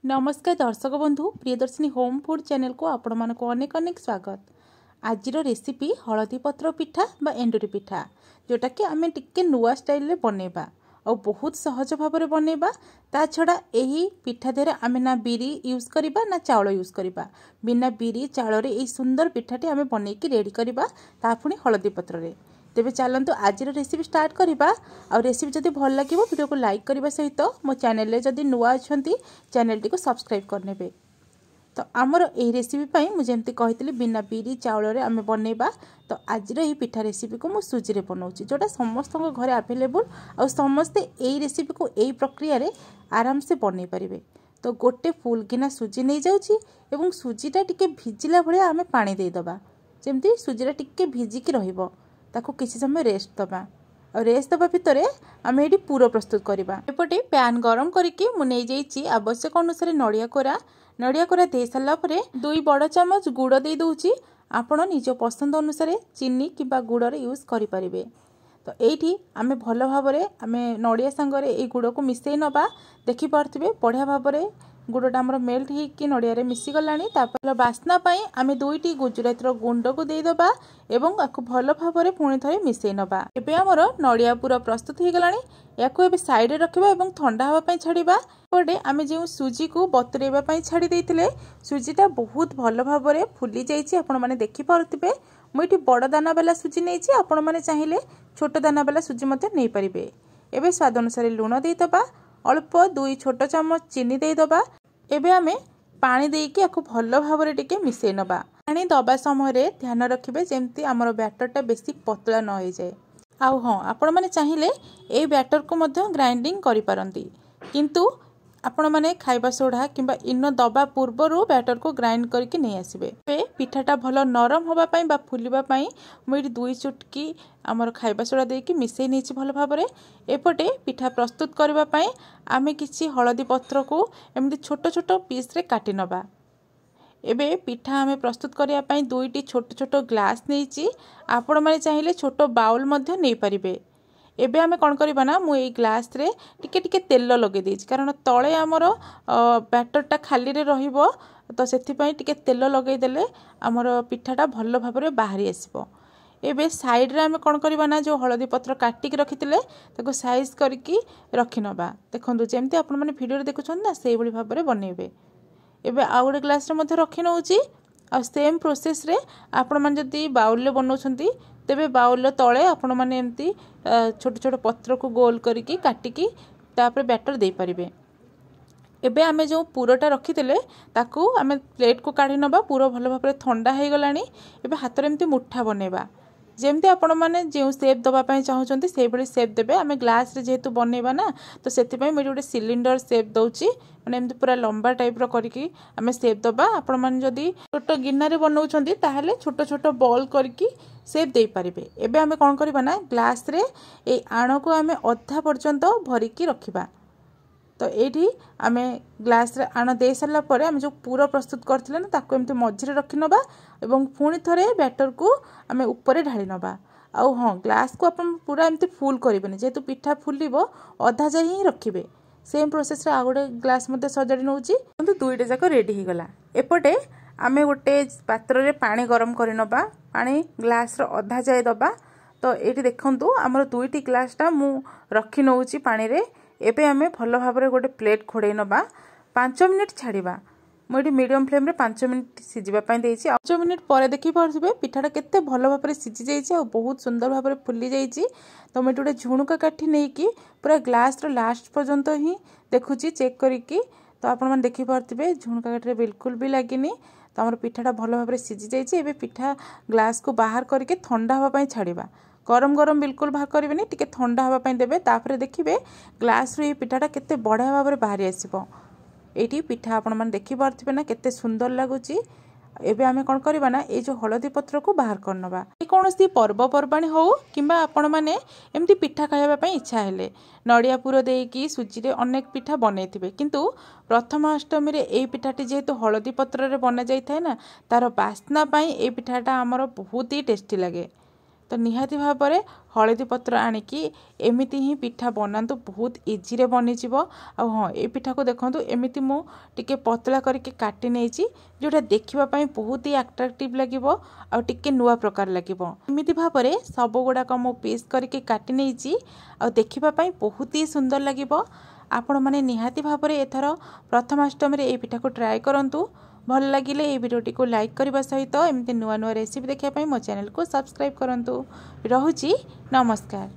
नमस्कार दर्शक बंधु प्रियदर्शिनी होम फूड चैनल को आपण मानक अनेक अनेक स्वागत। आज रेसिपी हलदी पत्र पिठा बा एंडुरी पिठा जोटा कि आम टिके नुआ स्टाइल रे बनैबा और बहुत सहज भाव में बनैबा। ता छड़ा यही पिठा देहरे आम ना बिरी यूज करबा ना चाउल यूज करबा। बिना बिरी चाउल रे यही सुंदर पिठाटी आम बनैकी रेडी करबा ता पुणी हलदी पत्र रे। तेबे चलतु आज रेसिपी स्टार्ट करबा। और रेसिपी जदि भल लगे वीडियो को लाइक करने सहित मो चैनल रे जदि नुआ अच्छा चैनल टी को सब्सक्राइब करने। तो आमर यही रेसिपी पाई मुझे एमती कही बिना बिरी चाउल रे आमे बनैबा। तो आज ये पिठा रेसिपी को मु सुजी रे बनाऊँगी जोटा समस्त घरे अवेलेबल और समस्ते यही रेसिपी को यही प्रक्रिया रे आराम से बनई पारे। तो गोटे फुल गिना सुजी नहीं जाऊँगी एवं सुजीटा टिके भिजिला भाया आमे पानी देदबा जमती सुजीटा टिके भिजिकी रहिबो। ताको किसी समय रेस्ट दबा और रेस्ट दबा भितर आम ये पूरा प्रस्तुत करवा। एपटे पैन गरम करके मुझे आवश्यक अनुसार नड़िया कोरा दे सारा पर 2 बड़ चामच गुड़ दे दूची। आपण निज पसंद अनुसार चीनी किंबा गुड़ यूज करें। तो ये आम भल भाव आम नड़िया सांगरे ये गुड़ को मिसई नवा। देखिपे बढ़िया भाव में गुड़टा आमर मेल्ट होकर नड़िया मिसीगला। बास्ना आम 2टी गुजरातर गुंड को देदेबा एवं आपको भल भाव में पुणी थे मिसई नवा। एबे आमर नड़िया पूरा प्रस्तुत हो गलानी। या साइड रखा और ठंडा हाँवाई छाड़ा। पटे आम जो सुजी को बतुरेबा छाड़ी देते सुजीटा बहुत भल भाव में फुली जाइए। आपण मैंने देखिपे मुझे बड़ दाना वाला सुजी नहीं आपण मैंने चाहिए छोट दाना वाला सुजी नहीं पारे। एवं स्वाद अनुसार लुण देदेबा अल्प 2 छोट चामच चीनी देदेबा। एबे आमे पानी देकी आपको भल भाव में टिके मिसई नवा। पानी दबा समय ध्यान रखिए जमती आमर बैटरटा बेसी पतला न हो जाए। आउ हाँ आपण मैंने चाहिए ये बैटर को मध्य ग्राइंडिंग करि पारंती किंतु आपण मैंने खाइबा सोडा किंबा इनो दबा पूर्वर बैटर को ग्राइंड करके नहीं आसबे। पिठाटा भल नरम होगापाई बा फुलिबापाई मुझे 2 चुटकी आमर खाइबा सोडा देकी मिसई नहीं भल भाव में। एपटे पिठा प्रस्तुत करने आमे किछि हलदी पत्र को एमती छोट छोट पीस रे काटी नबा। एबे पिठा आमे प्रस्तुत करने 2टी छोट छोट ग्लास नहीं आपण मैंने चाहिए छोट बाउल मध्य नहीं पारिबे। एबे आमे कौन करबा ना मु ए ग्लास रे टिके टिके तेल लगे देछि कारण तळे आमर बैटरटा खाली रे रहिबो। तो सेथि पई टिके तेल लगे देले आमर पिठाटा भल भाव में बाहरी आसीबो। एबे साइड रे आमे कौन करबा ना जो हलदी पत्र काटिक रखिथिले ताको साइज करके रखि नबा। देखंतु जेमती आपण माने वीडियो रे देखुछन ना सेही भली भाव में बनैबे। एबे आ गोटे ग्लास रे मध्य रखि नउची आ सेम प्रोसेस रे आपण माने जदी बाउल ले बनौछंती तेबे बाउल तले आपण माने एमती छोट छोट पत्र को गोल करके काटिकी तापर बैटर दे पारिबे। एबे आमे जो पूरटा रखिथिले ताकू आमे प्लेट को काढी नबा। पूरा भल भाव में ठंडा हो गलानी। एबे हाथ रे एमती मुठा बनैबा जेमती आपण माने जो शेप दबा पई चाहउचंती सेही भली शेप देबे। आमे ग्लास रे जेहेतु बनैबा ना तो सेति पई मुझे गोटे सिलिंडर शेप दउची माने एमती पूरा लंबा टाइप रो करके आमे शेप दबा। आपण माने जदी छोट गिन्ना रे बनौचंती ताहाले छोट छोट बॉल करके शेप दे पारिबे। एबे आमे कोन करबा ना ग्लास रे ए आण को आमे अधा पर्यंत भरिकी रखिबा। तो ये आमे ग्लास रे आण दे सारा पर आमे जो पूरा प्रस्तुत करथिले ना ताको एमती मझिरे रखि नबा एवं पुणी थरे बैटर को आमे ऊपर ढाली नबा। आउ हाँ ग्लास को अपन पूरा एमती फुल करिबेनी जेहेतु पिठा फुलिबो अधा जाय ही रखिबे। सेम प्रोसेस रे आ गोटे ग्लास मते सजाडी नउची किंतु 2टा जाक रेडी ही गला। एपटे आमे गोटे पात्र रे पानी गरम करि नबा। पानी ग्लास रो अधा जाय दबा। तो एठी देखंतु हमर 2टी ग्लास टा मु रखि नउची पानी रे। एबे आमे भल भाव में गोटे प्लेट खोड़े नबा 5 मिनिट छाड़िबा। मुझे मीडियम फ्लेम रे 5 मिनिट सिझापी देछि। 5 मिनिट पर देखि पारथिबे पिठाटा केते भल भाव में सिझी जाइछि और बहुत सुंदर भाव में फुली जाइछि। तो मुझे गोटे झुणुका काठी नहीं कि पूरा ग्लास रो लास्ट पर्यंत ही देखुछि चेक करिकी। तो आपण मन देखि पारथिबे झुणुका काठी रे बिल्कुल भी लागिनी। तो हमर पिठाटा भल भाव में सिझी जाइछि। एबे पिठा ग्लास को बाहर करके ठंडा हाँवाई छाड़िबा। गरम गरम बिल्कुल बाहर करेंगे टिके ठंडा हाँवाई देबे। तापर देखिए ग्लास रू पिठाटा केते बढ़िया भाव में बाहरी आसीबो। एटी पिठा आपण माने देखि पारथिबे ना केते सुंदर लागुची। एबे आमे कोन करबा ना ए जो हलदी पत्र को बाहर करनबा। ए कोनोसी पर्वपर्वाणी हो किंबा आपण माने एमती पिठा खाइबा पई इच्छा हेले नड़िया पुर देकी सुजी रे अनेक पिठा बनैथिबे किंतु प्रथमाष्टमी रे ए पिठाटी जेहेतु हलदी पत्र रे बना जाई थाए ना तार बास्ना पई ए पिठाटा हमर बहुत ही टेस्टी लागे। तो निहाती भाव में हलदी पत्र आणिकी एमिति ही पिठा बनातु बहुत इजी रे बनी जीवो। आ हाँ ये पिठा को देखंतु एमिति मु टिके पतला करके काटी नेछि जोटा देखिबा पई बहुत ही अट्रैक्टिव लागिवो आ टिके नुआ प्रकार लागिवो। एमिति भाव में सब गुड़ाक मु पीस करके काटी नेछि आ देखिबा पई बहुत ही सुंदर लागिवो। आपण माने निहाती भाव में एथर प्रथमाष्टमी रे ए पिठा को ट्राए करंतु। भल लगिले ये वीडियोटी को लाइक करने सहित एमती नुआ नुआ रेसिपी देखा मो चैनल को सब्सक्राइब करंतु। रहुची नमस्कार।